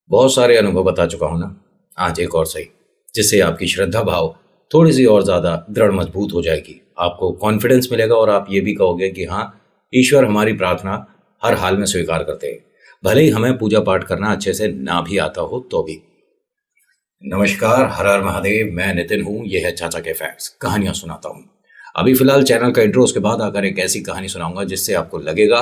बहुत सारे अनुभव बता चुका हूं ना। आज एक और सही, जिससे आपकी श्रद्धा भाव थोड़ी सी और ज़्यादा दृढ़ मजबूत हो जाएगी। आपको कॉन्फिडेंस मिलेगा और आप ये भी कहोगे कि हाँ, ईश्वर हमारी प्रार्थना हर हाल में स्वीकार करते हैं, भले ही हमें पूजा पाठ करना अच्छे से ना भी आता हो तो भी। नमस्कार, हर हर महादेव। मैं नितिन हूँ, यह है चाचा के फैक्ट्स, कहानियाँ सुनाता हूँ। अभी फिलहाल चैनल का इंट्रो, उसके बाद आकर एक ऐसी कहानी सुनाऊंगा जिससे आपको लगेगा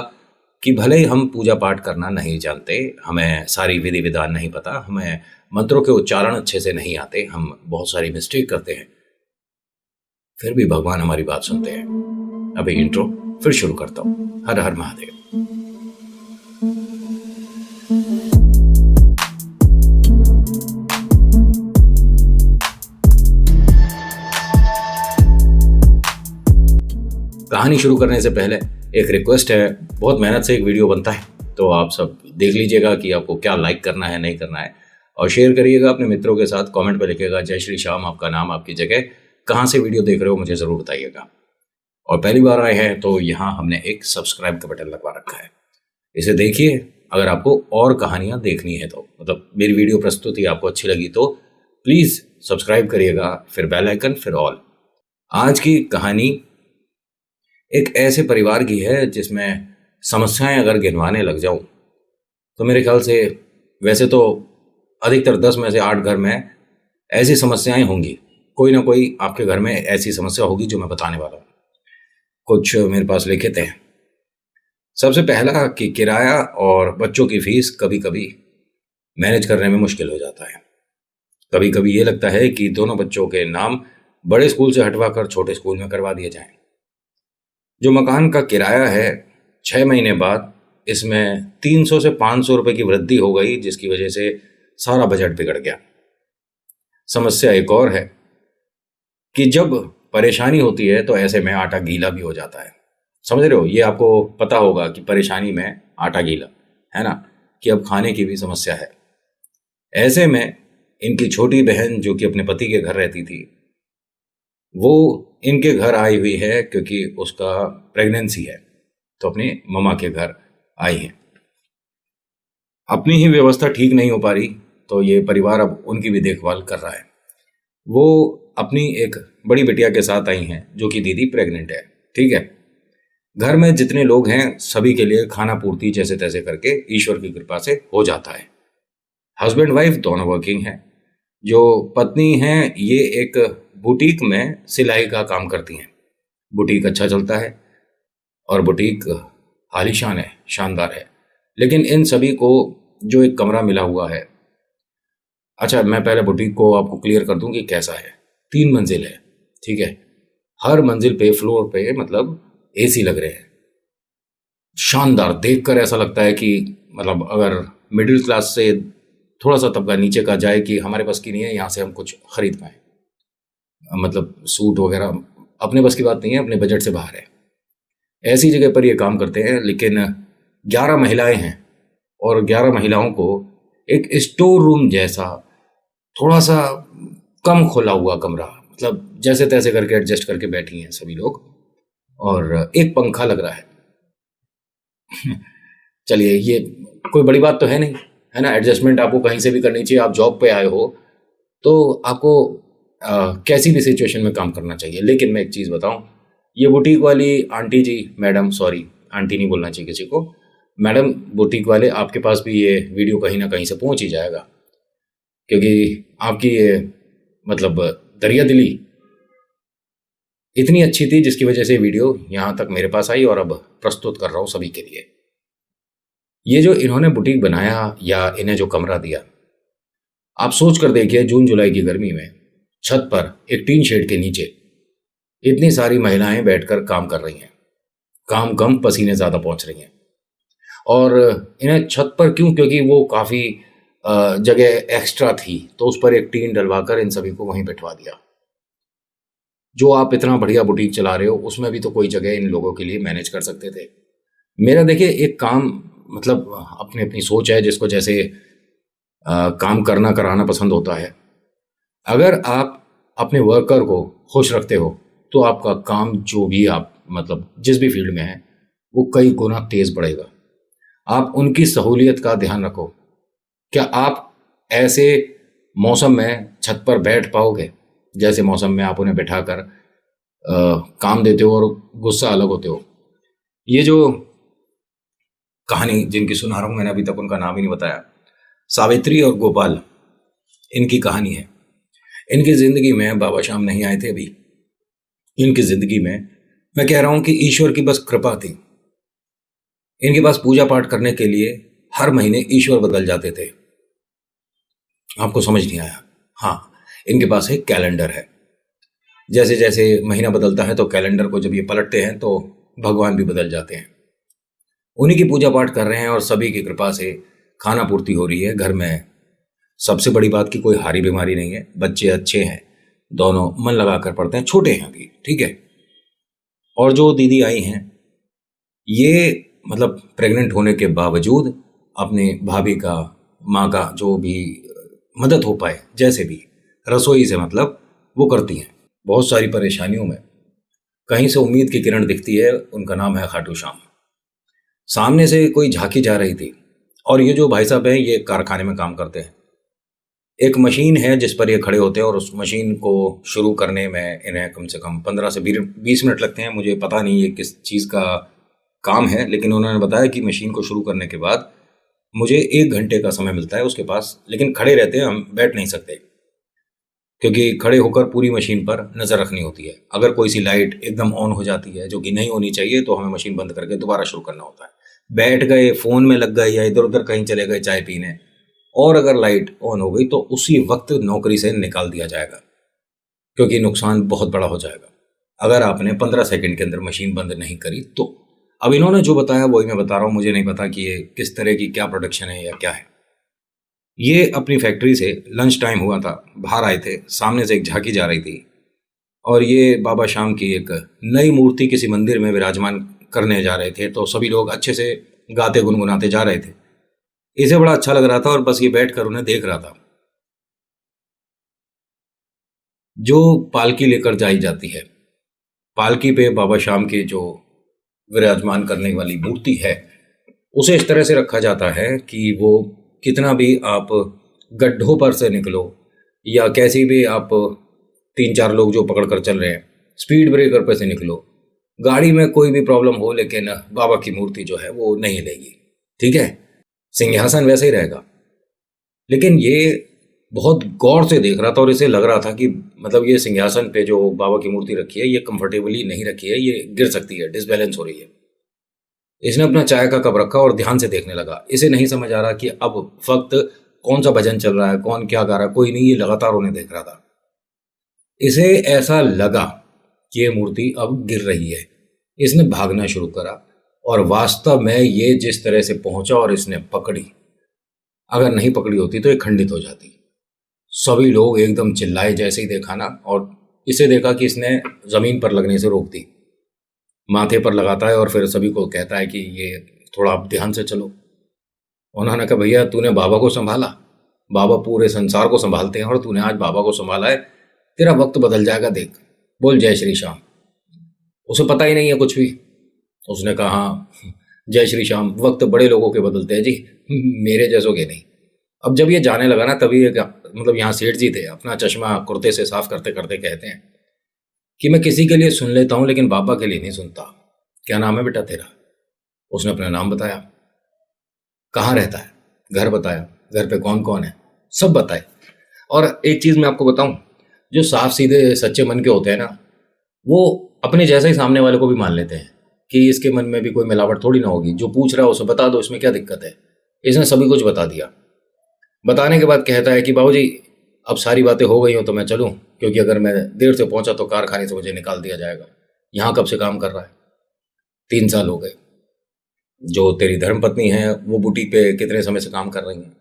कि भले ही हम पूजा पाठ करना नहीं जानते, हमें सारी विधि विधान नहीं पता, हमें मंत्रों के उच्चारण अच्छे से नहीं आते, हम बहुत सारी मिस्टेक करते हैं, फिर भी भगवान हमारी बात सुनते हैं। अभी इंट्रो फिर शुरू करता हूँ। हर हर महादेव। कहानी शुरू करने से पहले एक रिक्वेस्ट है। बहुत मेहनत से एक वीडियो बनता है, तो आप सब देख लीजिएगा कि आपको क्या लाइक करना है, नहीं करना है, और शेयर करिएगा अपने मित्रों के साथ। कमेंट पे लिखिएगा जय श्री श्याम, आपका नाम, आपकी जगह, कहाँ से वीडियो देख रहे हो मुझे ज़रूर बताइएगा। और पहली बार आए हैं तो यहाँ हमने एक सब्सक्राइब का बटन लगवा रखा है, इसे देखिए। अगर आपको और कहानियाँ देखनी है तो, मतलब मेरी वीडियो प्रस्तुति आपको अच्छी लगी तो प्लीज़ सब्सक्राइब करिएगा, फिर बेल आइकन, फिर ऑल। आज की कहानी एक ऐसे परिवार की है जिसमें समस्याएं अगर गिनवाने लग जाऊं तो मेरे ख्याल से, वैसे तो अधिकतर 10 में से 8 घर में ऐसी समस्याएं होंगी। कोई ना कोई आपके घर में ऐसी समस्या होगी जो मैं बताने वाला हूँ। कुछ मेरे पास लिखित हैं। सबसे पहला कि किराया और बच्चों की फीस कभी कभी मैनेज करने में मुश्किल हो जाता है। कभी कभी ये लगता है कि दोनों बच्चों के नाम बड़े स्कूल से हटवाकर छोटे स्कूल में करवा दिए जाएं। जो मकान का किराया है, 6 महीने बाद इसमें 300 से 500 रुपए की वृद्धि हो गई, जिसकी वजह से सारा बजट बिगड़ गया। समस्या एक और है कि जब परेशानी होती है तो ऐसे में आटा गीला भी हो जाता है। समझ रहे हो? ये आपको पता होगा कि परेशानी में आटा गीला है ना, कि अब खाने की भी समस्या है। ऐसे में इनकी छोटी बहन, जो कि अपने पति के घर रहती थी, वो इनके घर आई हुई है क्योंकि उसका प्रेगनेंसी है, तो अपनी मम्मा के घर आई है। अपनी ही व्यवस्था ठीक नहीं हो पा रही, तो ये परिवार अब उनकी भी देखभाल कर रहा है। वो अपनी एक बड़ी बिटिया के साथ आई हैं, जो कि दीदी प्रेग्नेंट है। ठीक है, घर में जितने लोग हैं सभी के लिए खाना पूर्ति जैसे तैसे करके ईश्वर की कृपा से हो जाता है। हस्बैंड वाइफ दोनों वर्किंग हैं। जो पत्नी हैं ये एक बुटीक में सिलाई का काम करती हैं। बुटीक अच्छा चलता है और बुटीक आलीशान है, शानदार है। लेकिन इन सभी को जो एक कमरा मिला हुआ है, अच्छा मैं पहले बुटीक को आपको क्लियर कर दूं कि कैसा है। 3 मंजिल है, ठीक है। हर मंजिल पे, फ्लोर पे, मतलब एसी लग रहे हैं। शानदार, देखकर ऐसा लगता है कि मतलब अगर मिडिल क्लास से थोड़ा सा तबका नीचे का जाए कि हमारे बस की नहीं है यहाँ से हम कुछ खरीद पाए, मतलब सूट वगैरह अपने बस की बात नहीं है, अपने बजट से बाहर है। ऐसी जगह पर ये काम करते हैं। लेकिन 11 महिलाएं हैं और 11 महिलाओं को एक स्टोर रूम जैसा थोड़ा सा कम खोला हुआ कमरा, मतलब जैसे तैसे करके एडजस्ट करके बैठी हैं सभी लोग, और एक पंखा लग रहा है। चलिए, ये कोई बड़ी बात तो है नहीं, है ना। एडजस्टमेंट आपको कहीं से भी करनी चाहिए। आप जॉब पे आए हो तो आपको कैसी भी सिचुएशन में काम करना चाहिए। लेकिन मैं एक चीज़ बताऊं, ये बुटीक वाली आंटी जी, मैडम, सॉरी आंटी नहीं बोलना चाहिए किसी को, मैडम बुटीक वाले, आपके पास भी ये वीडियो कहीं ना कहीं से पहुंच ही जाएगा, क्योंकि आपकी ये मतलब दरिया दिली इतनी अच्छी थी जिसकी वजह से वीडियो यहाँ तक मेरे पास आई और अब प्रस्तुत कर रहा हूँ सभी के लिए। ये जो इन्होंने बुटीक बनाया या इन्हें जो कमरा दिया, आप सोच कर देखिए, जून जुलाई की गर्मी में छत पर एक टीन शेड के नीचे इतनी सारी महिलाएं बैठकर काम कर रही हैं। काम कम, पसीने ज़्यादा पहुंच रही हैं। और इन्हें छत पर क्यों? क्योंकि वो काफ़ी जगह एक्स्ट्रा थी, तो उस पर एक टीन डलवाकर इन सभी को वहीं बैठवा दिया। जो आप इतना बढ़िया बुटीक चला रहे हो, उसमें भी तो कोई जगह इन लोगों के लिए मैनेज कर सकते थे। मेरा देखिए एक काम, मतलब अपनी अपनी सोच है, जिसको जैसे काम करना कराना पसंद होता है। अगर आप अपने वर्कर को खुश रखते हो तो आपका काम, जो भी आप मतलब जिस भी फील्ड में है, वो कई गुना तेज बढ़ेगा। आप उनकी सहूलियत का ध्यान रखो। क्या आप ऐसे मौसम में छत पर बैठ पाओगे जैसे मौसम में आप उन्हें बिठाकर काम देते हो और गुस्सा अलग होते हो। ये जो कहानी जिनकी सुना रहा हूं, मैंने अभी तक उनका नाम ही नहीं बताया, सावित्री और गोपाल, इनकी कहानी है। इनकी जिंदगी में बाबा श्याम नहीं आए थे अभी। इनकी जिंदगी में मैं कह रहा हूं कि ईश्वर की बस कृपा थी। इनके पास पूजा पाठ करने के लिए हर महीने ईश्वर बदल जाते थे। आपको समझ नहीं आया? हाँ, इनके पास एक कैलेंडर है। जैसे जैसे महीना बदलता है तो कैलेंडर को जब ये पलटते हैं तो भगवान भी बदल जाते हैं। उन्हीं की पूजा पाठ कर रहे हैं और सभी की कृपा से खाना पूर्ति हो रही है घर में। सबसे बड़ी बात की कोई हारी बीमारी नहीं है, बच्चे अच्छे हैं, दोनों मन लगा कर पढ़ते हैं, छोटे हैं अभी, ठीक है। और जो दीदी आई हैं ये मतलब प्रेग्नेंट होने के बावजूद अपने भाभी का, माँ का जो भी मदद हो पाए जैसे भी रसोई से मतलब वो करती हैं। बहुत सारी परेशानियों में कहीं से उम्मीद की किरण दिखती है। उनका नाम है खाटू श्याम। सामने से कोई झांकी जा रही थी और ये जो भाई साहब हैं ये कारखाने में काम करते हैं। एक मशीन है जिस पर ये खड़े होते हैं और उस मशीन को शुरू करने में इन्हें कम से कम 15 से 20 मिनट लगते हैं। मुझे पता नहीं ये किस चीज़ का काम है, लेकिन उन्होंने बताया कि मशीन को शुरू करने के बाद मुझे 1 घंटे का समय मिलता है उसके पास, लेकिन खड़े रहते हैं, हम बैठ नहीं सकते क्योंकि खड़े होकर पूरी मशीन पर नज़र रखनी होती है। अगर कोई सी लाइट एकदम ऑन हो जाती है जो कि नहीं होनी चाहिए तो हमें मशीन बंद करके दोबारा शुरू करना होता है। बैठ गए, फ़ोन में लग गए या इधर उधर कहीं चले गए चाय पीने, और अगर लाइट ऑन हो गई तो उसी वक्त नौकरी से निकाल दिया जाएगा क्योंकि नुकसान बहुत बड़ा हो जाएगा अगर आपने 15 सेकंड के अंदर मशीन बंद नहीं करी तो। अब इन्होंने जो बताया वही मैं बता रहा हूँ, मुझे नहीं पता कि ये किस तरह की क्या प्रोडक्शन है या क्या है। ये अपनी फैक्ट्री से लंच टाइम हुआ था, बाहर आए थे, सामने से एक झांकी जा रही थी और ये बाबा श्याम की एक नई मूर्ति किसी मंदिर में विराजमान करने जा रहे थे। तो सभी लोग अच्छे से गाते गुनगुनाते जा रहे थे। इसे बड़ा अच्छा लग रहा था और बस ये बैठकर उन्हें देख रहा था। जो पालकी लेकर जाई जाती है, पालकी पे बाबा श्याम की जो विराजमान करने वाली मूर्ति है उसे इस तरह से रखा जाता है कि वो कितना भी आप गड्ढों पर से निकलो या कैसी भी आप 3-4 लोग जो पकड़ कर चल रहे हैं स्पीड ब्रेकर पर से निकलो, गाड़ी में कोई भी प्रॉब्लम हो, लेकिन बाबा की मूर्ति जो है वो नहीं लेगी, ठीक है। सिंहासन वैसे ही रहेगा। लेकिन ये बहुत गौर से देख रहा था और इसे लग रहा था कि मतलब ये सिंहासन पे जो बाबा की मूर्ति रखी है ये कंफर्टेबली नहीं रखी है, ये गिर सकती है, डिसबैलेंस हो रही है। इसने अपना चाय का कप रखा और ध्यान से देखने लगा। इसे नहीं समझ आ रहा कि अब वक्त कौन सा भजन चल रहा है, कौन क्या गा रहा है, कोई नहीं, ये लगातार उन्हें देख रहा था। इसे ऐसा लगा कि ये मूर्ति अब गिर रही है। इसने भागना शुरू करा और वास्तव में ये जिस तरह से पहुंचा और इसने पकड़ी, अगर नहीं पकड़ी होती तो ये खंडित हो जाती। सभी लोग एकदम चिल्लाए जैसे ही देखा ना, और इसे देखा कि इसने जमीन पर लगने से रोक दी, माथे पर लगाता है और फिर सभी को कहता है कि ये थोड़ा आप ध्यान से चलो। उन्होंने कहा भैया तूने बाबा को संभाला, बाबा पूरे संसार को संभालते हैं और तूने आज बाबा को संभाला है, तेरा वक्त बदल जाएगा, देख, बोल जय श्री श्याम। उसे पता ही नहीं है कुछ भी। उसने कहा हाँ जय श्री श्याम, वक्त बड़े लोगों के बदलते हैं जी, मेरे जैसों के नहीं। अब जब ये जाने लगा ना तभी मतलब यहाँ सेठ जी थे, अपना चश्मा कुर्ते से साफ करते करते कहते हैं कि मैं किसी के लिए सुन लेता हूँ लेकिन बाबा के लिए नहीं सुनता। क्या नाम है बेटा तेरा? उसने अपना नाम बताया। कहाँ रहता है? घर बताया। घर पे कौन कौन है? सब बताए। और एक चीज़ मैं आपको बताऊं, जो साफ सीधे सच्चे मन के होते हैं ना, वो अपने जैसा ही सामने वाले को भी मान लेते हैं कि इसके मन में भी कोई मिलावट थोड़ी ना होगी, जो पूछ रहा है उसे बता दो, इसमें क्या दिक्कत है। इसने सभी कुछ बता दिया। बताने के बाद कहता है कि बाबूजी अब सारी बातें हो गई हो तो मैं चलूं, क्योंकि अगर मैं देर से पहुंचा तो कारखाने से मुझे निकाल दिया जाएगा। यहाँ कब से काम कर रहा है? 3 साल हो गए। जो तेरी धर्मपत्नी है वो बुटीक पे कितने समय से काम कर रही हैं?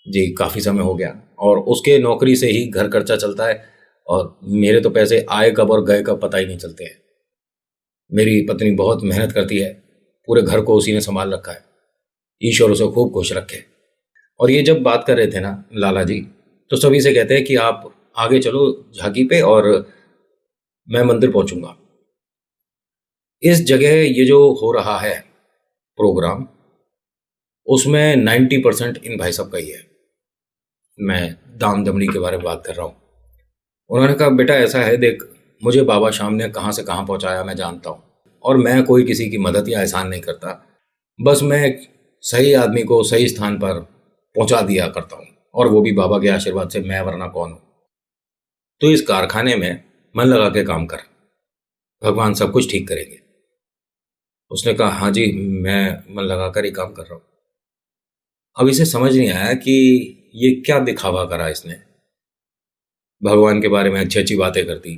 जी काफ़ी समय हो गया। और उसके नौकरी से ही घर खर्चा चलता है और मेरे तो पैसे आए कब और गए कब पता ही नहीं चलते हैं। मेरी पत्नी बहुत मेहनत करती है, पूरे घर को उसी ने संभाल रखा है, ईश्वर उसे खूब खुश रखे। और ये जब बात कर रहे थे ना लाला जी, तो सभी से कहते हैं कि आप आगे चलो झांकी पे और मैं मंदिर पहुंचूंगा। इस जगह ये जो हो रहा है प्रोग्राम, उसमें 90% इन भाई साहब का ही है। मैं दाम दमड़ी के बारे में बात कर रहा हूँ। उन्होंने कहा बेटा ऐसा है देख, मुझे बाबा शाम ने कहाँ से कहाँ पहुँचाया मैं जानता हूँ, और मैं कोई किसी की मदद या एहसान नहीं करता, बस मैं एक सही आदमी को सही स्थान पर पहुँचा दिया करता हूँ, और वो भी बाबा के आशीर्वाद से, मैं वरना कौन हूँ। तो इस कारखाने में मन लगा के काम कर, भगवान सब कुछ ठीक करेंगे। उसने कहा हाँ जी, मैं मन लगा कर ही काम कर रहा हूँ। अब इसे समझ नहीं आया कि ये क्या दिखावा करा इसने, भगवान के बारे में अच्छी अच्छी बातें करती।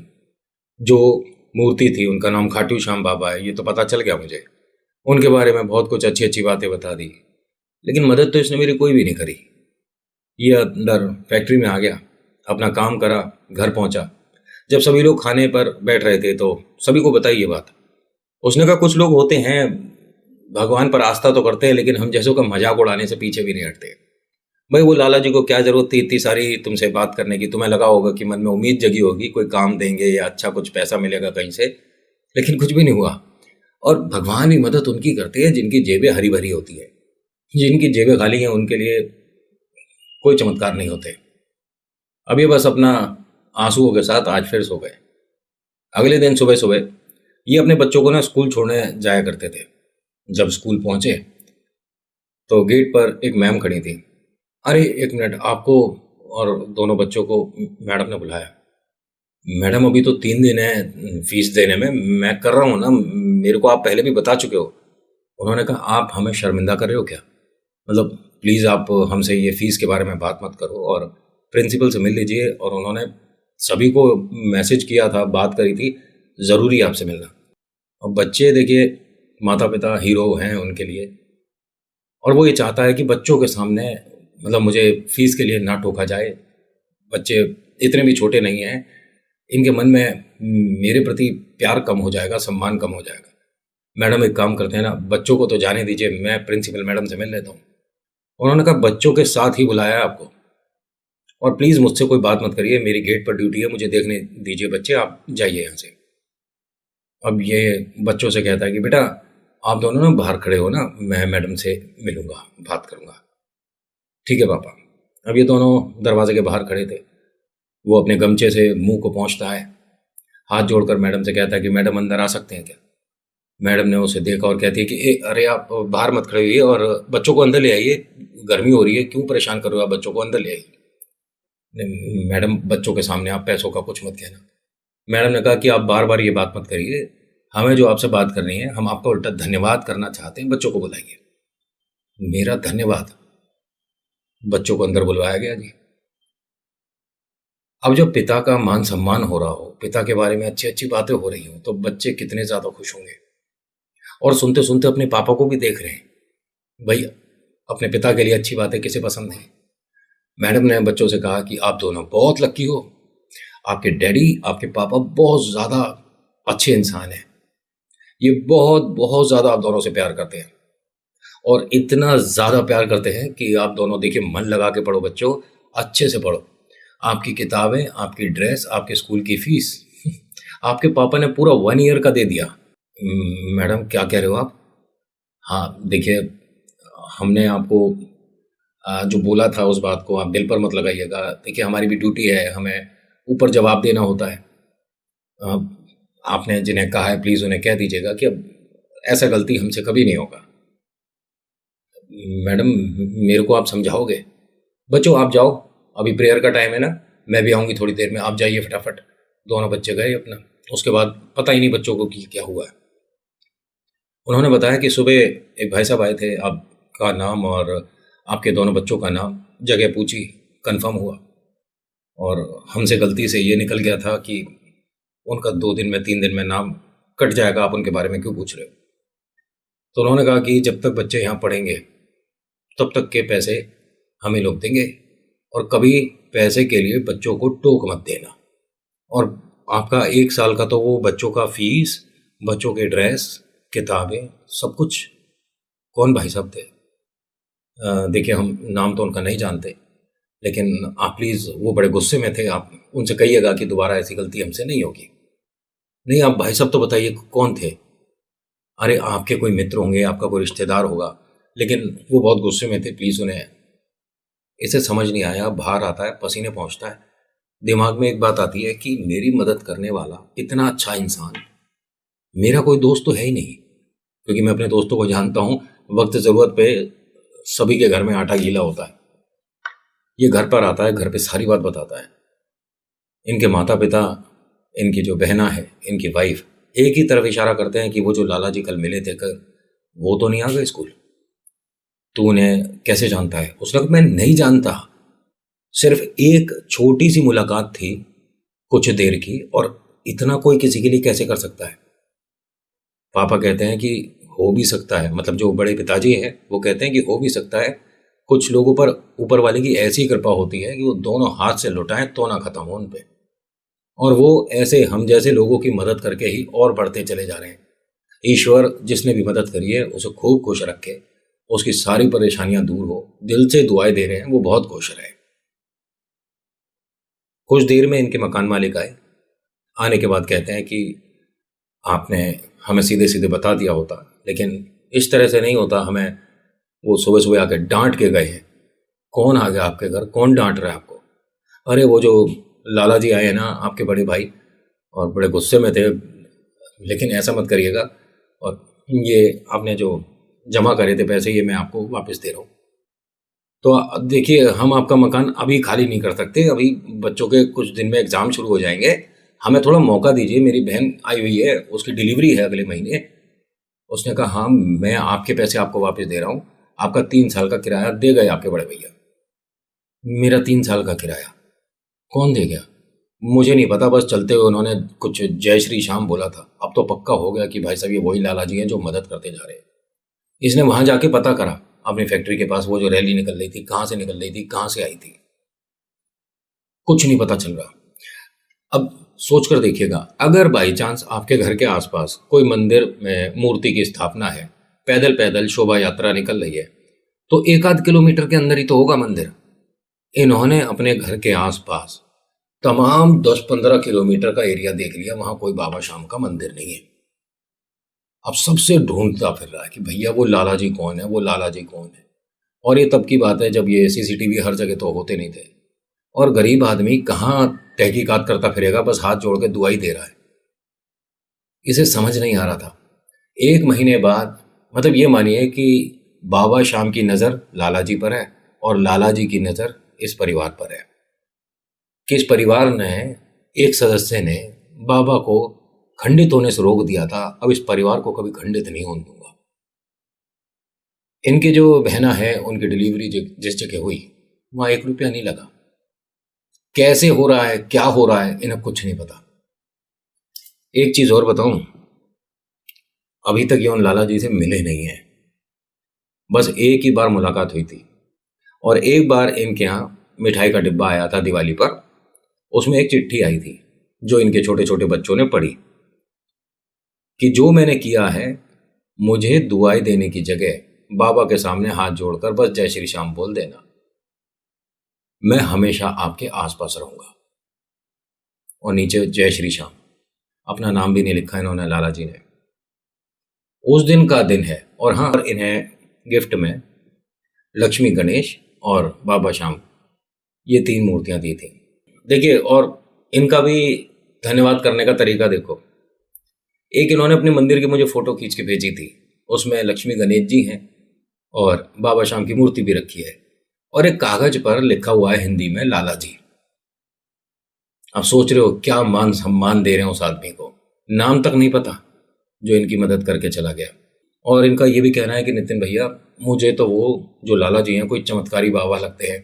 जो मूर्ति थी उनका नाम खाटू श्याम बाबा है, ये तो पता चल गया मुझे। उनके बारे में बहुत कुछ अच्छी अच्छी बातें बता दी, लेकिन मदद तो इसने मेरी कोई भी नहीं करी। ये अंदर फैक्ट्री में आ गया, अपना काम करा, घर पहुंचा। जब सभी लोग खाने पर बैठ रहे थे तो सभी को बताई ये बात। उसने कहा कुछ लोग होते हैं भगवान पर आस्था तो करते हैं, लेकिन हम जैसों का मजाक उड़ाने से पीछे भी नहीं हटते। भाई वो लाला जी को क्या जरूरत थी इतनी सारी तुमसे बात करने की? तुम्हें लगा होगा कि मन में उम्मीद जगी होगी कोई काम देंगे या अच्छा कुछ पैसा मिलेगा कहीं से, लेकिन कुछ भी नहीं हुआ। और भगवान भी मदद उनकी करते हैं जिनकी जेबें हरी भरी होती है। जिनकी जेबें खाली हैं उनके लिए कोई चमत्कार नहीं होते। अब ये बस अपना आंसुओं के साथ आज फिर सो गए। अगले दिन सुबह सुबह ये अपने बच्चों को ना स्कूल छोड़ने जाया करते थे। जब स्कूल पहुंचे तो गेट पर एक मैम खड़ी थी। अरे एक मिनट, आपको और दोनों बच्चों को मैडम ने बुलाया। मैडम अभी तो 3 दिन है फीस देने में, मैं कर रहा हूँ ना, मेरे को आप पहले भी बता चुके हो। उन्होंने कहा आप हमें शर्मिंदा कर रहे हो क्या? मतलब प्लीज़ आप हमसे ये फीस के बारे में बात मत करो, और प्रिंसिपल से मिल लीजिए। और उन्होंने सभी को मैसेज किया था, बात करी थी, ज़रूरी है आपसे मिलना। और बच्चे देखिए, माता पिता हीरो हैं उनके लिए, और वो ये चाहता है कि बच्चों के सामने मतलब मुझे फीस के लिए ना टोका जाए। बच्चे इतने भी छोटे नहीं हैं, इनके मन में मेरे प्रति प्यार कम हो जाएगा, सम्मान कम हो जाएगा। मैडम एक काम करते हैं ना, बच्चों को तो जाने दीजिए, मैं प्रिंसिपल मैडम से मिल लेता हूँ। उन्होंने कहा बच्चों के साथ ही बुलाया है आपको, और प्लीज़ मुझसे कोई बात मत करिए, मेरी गेट पर ड्यूटी है, मुझे देखने दीजिए बच्चे, आप जाइए यहाँ से। अब ये बच्चों से कहता है कि बेटा आप दोनों ना बाहर खड़े हो ना, मैं मैडम से मिलूंगा, बात करूंगा। ठीक है पापा। अब ये दोनों दरवाजे के बाहर खड़े थे। वो अपने गमछे से मुंह को पोंछता है, हाथ जोड़कर मैडम से कहता है कि मैडम अंदर आ सकते हैं क्या? मैडम ने उसे देखा और कहती है कि अरे आप बाहर मत खड़े होइए और बच्चों को अंदर ले आइए, गर्मी हो रही है, क्यों परेशान कर रहे हो आप बच्चों को, अंदर ले आइए। मैडम बच्चों के सामने आप पैसों का कुछ मत कहना। मैडम ने कहा कि आप बार बार ये बात मत करिए, हमें जो आपसे बात करनी है, हम आपका उल्टा धन्यवाद करना चाहते हैं, बच्चों को बुलाइए। मेरा धन्यवाद? बच्चों को अंदर बुलवाया गया जी। अब जब पिता का मान सम्मान हो रहा हो, पिता के बारे में अच्छी अच्छी बातें हो रही हो, तो बच्चे कितने ज्यादा खुश होंगे। और सुनते सुनते अपने पापा को भी देख रहे हैं। भाई अपने पिता के लिए अच्छी बातें किसे पसंद नहीं। मैडम ने बच्चों से कहा कि आप दोनों बहुत लकी हो, आपके डैडी, आपके पापा बहुत ज्यादा अच्छे इंसान हैं। ये बहुत बहुत ज्यादा आप दोनों से प्यार करते हैं, और इतना ज्यादा प्यार करते हैं कि आप दोनों देखिए मन लगा के पढ़ो बच्चों, अच्छे से पढ़ो। आपकी किताबें, आपकी ड्रेस, आपके स्कूल की फीस आपके पापा ने पूरा 1 ईयर का दे दिया। मैडम क्या कह रहे हो आप? हाँ देखिए, हमने आपको जो बोला था उस बात को आप दिल पर मत लगाइएगा। देखिए हमारी भी ड्यूटी है, हमें ऊपर जवाब देना होता है। अ, आपने जिन्हें कहा है प्लीज़ उन्हें कह दीजिएगा कि अब ऐसा गलती हमसे कभी नहीं होगा। मैडम मेरे को आप समझाओगे? बच्चों आप जाओ, अभी प्रेयर का टाइम है ना, मैं भी आऊँगी थोड़ी देर में, आप जाइए फटाफट। दोनों बच्चे गए अपना। उसके बाद पता ही नहीं बच्चों को कि क्या हुआ है। उन्होंने बताया कि सुबह एक भाई साहब आए थे, आपका नाम और आपके दोनों बच्चों का नाम, जगह पूछी, कंफर्म हुआ, और हमसे गलती से ये निकल गया था कि उनका 2 दिन में 3 दिन में नाम कट जाएगा, आप उनके बारे में क्यों पूछ रहे हो? तो उन्होंने कहा कि जब तक बच्चे यहाँ पढ़ेंगे तब तक के पैसे हम ही लोग देंगे, और कभी पैसे के लिए बच्चों को टोक मत देना। और आपका 1 साल का तो वो बच्चों का फीस, बच्चों के ड्रेस, किताबें, सब कुछ। कौन भाई साहब थे? देखिए हम नाम तो उनका नहीं जानते, लेकिन आप प्लीज़, वो बड़े गुस्से में थे, आप उनसे कहिएगा कि दोबारा ऐसी गलती हमसे नहीं होगी। नहीं आप भाई साहब तो बताइए कौन थे? अरे आपके कोई मित्र होंगे, आपका कोई रिश्तेदार होगा, लेकिन वो बहुत गुस्से में थे, प्लीज़ उन्हें इसे समझ नहीं आया, बाहर आता है, पसीने पहुंचता है। दिमाग में एक बात आती है कि मेरी मदद करने वाला इतना अच्छा इंसान मेरा कोई दोस्त तो है ही नहीं, क्योंकि मैं अपने दोस्तों को जानता हूं, वक्त ज़रूरत पे सभी के घर में आटा गीला होता है। ये घर पर आता है, घर पे सारी बात बताता है। इनके माता पिता, इनकी जो बहना है, इनकी वाइफ एक ही तरफ इशारा करते हैं कि वो जो लाला जी कल मिले थे, वो तो नहीं आ गए स्कूल। तू उन्हें कैसे जानता है? उसने कहा मैं नहीं जानता, सिर्फ एक छोटी सी मुलाकात थी कुछ देर की, और इतना कोई किसी के लिए कैसे कर सकता है? पापा कहते हैं कि हो भी सकता है, मतलब जो बड़े पिताजी हैं वो कहते हैं कि हो भी सकता है, कुछ लोगों पर ऊपर वाले की ऐसी कृपा होती है कि वो दोनों हाथ से लुटाएं तो ना खत्म हो उन पे, और वो ऐसे हम जैसे लोगों की मदद करके ही और बढ़ते चले जा रहे हैं। ईश्वर जिसने भी मदद करी है उसे खूब खुश रखे, उसकी सारी परेशानियां दूर हो, दिल से दुआएं दे रहे हैं, वो बहुत खुश रहे। कुछ देर में इनके मकान मालिक आए। आने के बाद कहते हैं कि आपने हमें सीधे सीधे बता दिया होता, लेकिन इस तरह से नहीं होता, हमें वो सुबह सुबह आके डांट के गए हैं। कौन आ गया आपके घर? कौन डांट रहा है आपको? अरे वो जो लाला जी आए हैं ना, आपके बड़े भाई, और बड़े गुस्से में थे, लेकिन ऐसा मत करिएगा, और ये आपने जो जमा करे थे पैसे, ये मैं आपको वापस दे रहा हूँ। तो अब देखिए, हम आपका मकान अभी खाली नहीं कर सकते, अभी बच्चों के कुछ दिन में एग्ज़ाम शुरू हो जाएंगे, हमें थोड़ा मौका दीजिए, मेरी बहन आई हुई है, उसकी डिलीवरी है अगले महीने। उसने कहा हाँ, मैं आपके पैसे आपको वापस दे रहा हूँ, आपका 3 साल का किराया दे गए आपके बड़े भैया। मेरा 3 साल का किराया कौन दे गया? मुझे नहीं पता, बस चलते हुए उन्होंने कुछ जय श्री श्याम बोला था। अब तो पक्का हो गया कि भाई साहब ये वही लाला जी हैं जो मदद करते जा रहे हैं। इसने वहां जाके पता करा अपनी फैक्ट्री के पास, वो जो रैली निकल रही थी, कहाँ से निकल रही थी, कहाँ से आई थी, कुछ नहीं पता चल रहा। अब सोच कर देखिएगा, अगर बाई चांस आपके घर के आसपास कोई मंदिर में मूर्ति की स्थापना है, पैदल पैदल शोभा यात्रा निकल रही है, तो 1 आध किलोमीटर के अंदर ही तो होगा मंदिर। इन्होंने अपने घर के आसपास तमाम 10-15 किलोमीटर का एरिया देख लिया, वहां कोई बाबा श्याम का मंदिर नहीं है। अब सबसे ढूंढता फिर रहा है कि भैया वो लाला जी कौन है, वो लाला जी कौन है। और ये तब की बात है जब ये सीसीटीवी हर जगह तो होते नहीं थे, और गरीब आदमी कहाँ तहकीकात करता फिरेगा, बस हाथ जोड़ के दुआई दे रहा है। इसे समझ नहीं आ रहा था। 1 महीने बाद, मतलब ये मानिए कि बाबा श्याम की नज़र लाला जी पर है, और लाला जी की नज़र इस परिवार पर है कि इस परिवार ने, एक सदस्य ने बाबा को खंडित होने से रोक दिया था, अब इस परिवार को कभी खंडित नहीं होने दूंगा। इनकी जो बहना है, उनकी डिलीवरी जिस जगह हुई, वहां 1 रुपया नहीं लगा। कैसे हो रहा है, क्या हो रहा है, इन्हें कुछ नहीं पता। एक चीज और बताऊं, अभी तक ये उन लाला जी से मिले नहीं है। बस एक ही बार मुलाकात हुई थी, और एक बार इनके यहाँ मिठाई का डिब्बा आया था दिवाली पर, उसमें एक चिट्ठी आई थी जो इनके छोटे छोटे बच्चों ने पढ़ी कि जो मैंने किया है, मुझे दुआएं देने की जगह बाबा के सामने हाथ जोड़कर बस जय श्री श्याम बोल देना, मैं हमेशा आपके आसपास रहूंगा। और नीचे जय श्री श्याम, अपना नाम भी नहीं लिखा इन्होंने लाला जी ने। उस दिन का दिन है, और हाँ, इन्हें गिफ्ट में लक्ष्मी गणेश और बाबा श्याम, ये 3 मूर्तियां दी थी। देखिए, और इनका भी धन्यवाद करने का तरीका देखो। एक इन्होंने अपने मंदिर की मुझे फोटो खींच के भेजी थी, उसमें लक्ष्मी गणेश जी हैं और बाबा श्याम की मूर्ति भी रखी है, और एक कागज पर लिखा हुआ है हिंदी में लाला जी। आप सोच रहे हो क्या मान सम्मान दे रहे हैं उस आदमी को, नाम तक नहीं पता जो इनकी मदद करके चला गया। और इनका ये भी कहना है कि नितिन भैया, मुझे तो वो जो लाला जी हैं कोई चमत्कारी बाबा लगते हैं।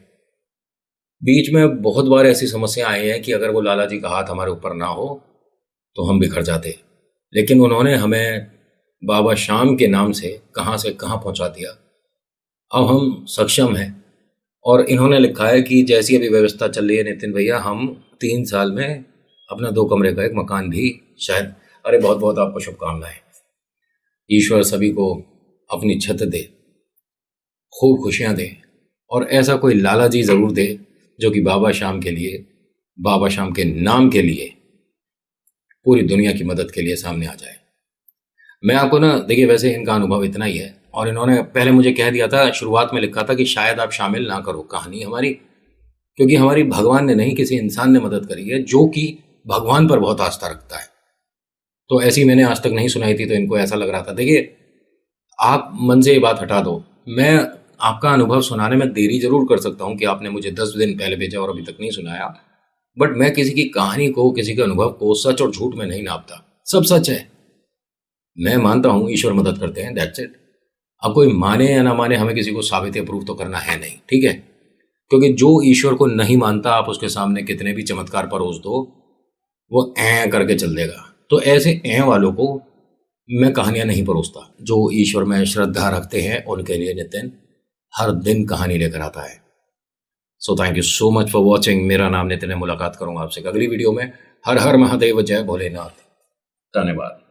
बीच में बहुत बार ऐसी समस्या आई है कि अगर वो लाला जी का हाथ हमारे ऊपर ना हो तो हम बिखर जाते, लेकिन उन्होंने हमें बाबा श्याम के नाम से कहाँ पहुंचा दिया। अब हम सक्षम हैं, और इन्होंने लिखा है कि जैसी अभी व्यवस्था चल रही है नितिन भैया, हम 3 साल में अपना 2 कमरे का एक मकान भी शायद। अरे बहुत बहुत आपको शुभकामनाएं। ईश्वर सभी को अपनी छत दे, खूब खुशियां दे, और ऐसा कोई लाला जी जरूर दे जो कि बाबा श्याम के लिए, बाबा श्याम के नाम के लिए, पूरी दुनिया की मदद के लिए सामने आ जाए। मैं आपको ना, देखिए वैसे इनका अनुभव इतना ही है, और इन्होंने पहले मुझे कह दिया था, शुरुआत में लिखा था कि शायद आप शामिल ना करो कहानी हमारी, क्योंकि हमारी भगवान ने नहीं किसी इंसान ने मदद करी है जो कि भगवान पर बहुत आस्था रखता है। तो ऐसी मैंने आज तक नहीं सुनाई थी, तो इनको ऐसा लग रहा था। देखिए, आप मन से ये बात हटा दो, मैं आपका अनुभव सुनाने में देरी जरूर कर सकता हूँ कि आपने मुझे 10 दिन पहले भेजा और अभी तक नहीं सुनाया, बट मैं किसी की कहानी को, किसी के अनुभव को सच और झूठ में नहीं नापता। सब सच है। मैं मानता हूँ ईश्वर मदद करते हैं, दैट्स इट। अब कोई माने या ना माने, हमें किसी को साबित या प्रूफ तो करना है नहीं, ठीक है? क्योंकि जो ईश्वर को नहीं मानता, आप उसके सामने कितने भी चमत्कार परोस दो, वो ऐं करके चल देगा। तो ऐसे ऐं वालों को मैं कहानियां नहीं परोसता। जो ईश्वर में श्रद्धा रखते हैं उनके लिए नितिन हर दिन कहानी लेकर आता है। So thank you so much for watching. मेरा नाम नितिन है। मुलाकात करूंगा आपसे अगली वीडियो में। हर हर महादेव, जय भोलेनाथ। धन्यवाद।